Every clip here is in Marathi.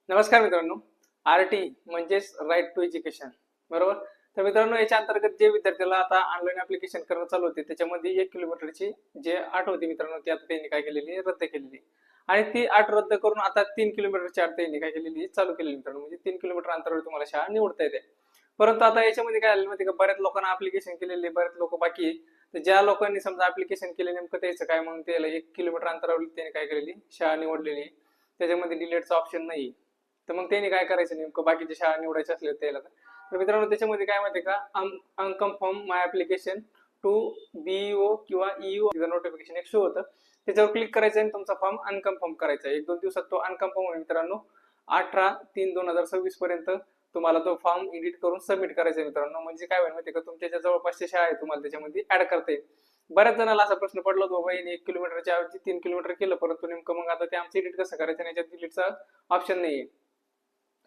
नमस्कार मित्रांनो. आरटी म्हणजेच राईट टू एज्युकेशन, बरोबर. तर मित्रांनो, याच्या अंतर्गत जे विद्यार्थ्याला आता ऑनलाईन ऍप्लिकेशन करणं चालू होते, त्याच्यामध्ये 1 किलोमीटरची जे अट होती मित्रांनो, ती आता त्यांनी काय केलेली रद्द केलेली. आणि ती अट रद्द करून आता 3 किलोमीटरची अट त्यांनी काय केलेली चालू केलेली मित्रांनो. म्हणजे 3 किलोमीटर अंतरावर तुम्हाला शाळा निवडता येते. परंतु आता याच्यामध्ये काय झालं माहिती का, बऱ्याच लोकांना ऍप्लिकेशन केलेले, बऱ्याच लोक बाकी आहे. तर ज्या लोकांनी समजा ऍप्लिकेशन केले, नेमकं त्याचं काय, म्हणून त्याला 1 किलोमीटर अंतरावर त्यांनी काय केलेली शाळा निवडलेली आहे. त्याच्यामध्ये डिलेटचा ऑप्शन नाही. तर मग त्यांनी काय करायचं, नेमकं बाकीच्या शाळा निवडायच्या असल्या त्याला. तर मित्रांनो, त्याच्यामध्ये काय माहिती का, unconfirm my application to BEO किंवा ईओ नोटिफिकेशन एक शो होतं. त्याच्यावर क्लिक करायचं आणि तुमचा फॉर्म अनकन्फर्म करायचा. 1-2 दिवसात तो अनकन्फर्म होईल मित्रांनो. 18/3/2026 पर्यंत तुम्हाला तो फॉर्म एडिट करून सबमिट करायचा आहे मित्रांनो. म्हणजे काय होईल माहिती का, तुमच्या ज्या जवळपासच्या शाळा आहे तुम्हाला त्याच्यामध्ये ऍड करता येईल. बऱ्याच जणांना असा प्रश्न पडला होता, बाबा यांनी 1 किलोमीटरच्या ऐवजी 3 किलोमीटर केलं, परंतु नेमकं मग आता ते आमचं एडिट कसं करायचं आणि याच्यात डिलीटचा ऑप्शन नाहीये.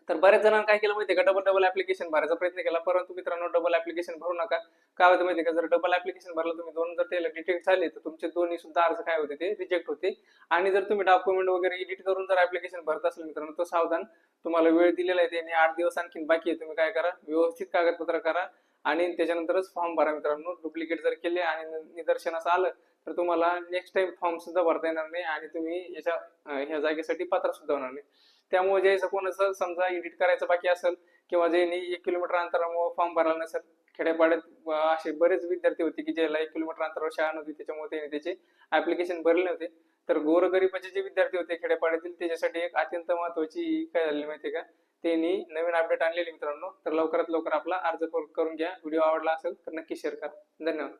तर बऱ्याच जणांना काय केलं माहितीये का, डबल डबल ऍप्लिकेशन भरायचा प्रयत्न केला. परंतु मित्रांनो, डबल ऍप्लिकेशन भरू नका. काय होतं माहितीये का, जर डबल ऍप्लिकेशन भरलं तुम्ही, दोन जर त्याला डिटेक्ट झाले, तर तुमचे दोन्ही सुद्धा अर्ज काय होते, ते रिजेक्ट होते. आणि जर तुम्ही डॉक्युमेंट वगैरे एडिट करून जर ऍप्लिकेशन भरत असेल मित्रांनो, तर सावधान. तुम्हाला वेळ दिलेला आहे त्याने, 8 दिवस आणखी बाकी आहे. तुम्ही काय करा, व्यवस्थित कागदपत्र करा आणि त्याच्यानंतरच फॉर्म भरा मित्रांनो. डुप्लिकेट जर केले आणि निदर्शनास आलं, तर तुम्हाला नेक्स्ट टाइम फॉर्म सुद्धा भरता येणार नाही आणि तुम्ही ह्या जागेसाठी पात्र सुद्धा होणार नाही. त्यामुळे जे कोणाचं समजा एडिट करायचं बाकी असेल, किंवा जे 1 किलोमीटर अंतरामुळे फॉर्म भरायला नसेल, खेड्यापाड्यात असे बरेच विद्यार्थी होते की ज्याला 1 किलोमीटर अंतरावर शाळा नव्हती, त्याच्यामुळे त्यांनी त्याचे ऍप्लिकेशन भरले नव्हते. तर गोरगरिबाचे जे विद्यार्थी होते खेड्यापाड्यातील, त्याच्यासाठी एक अत्यंत महत्वाची काय झाली माहिती का, त्यांनी नवीन अपडेट आणलेली मित्रांनो. तर लवकरात लवकर आपला अर्ज करून घ्या. व्हिडिओ आवडला असेल तर नक्की शेअर करा. धन्यवाद.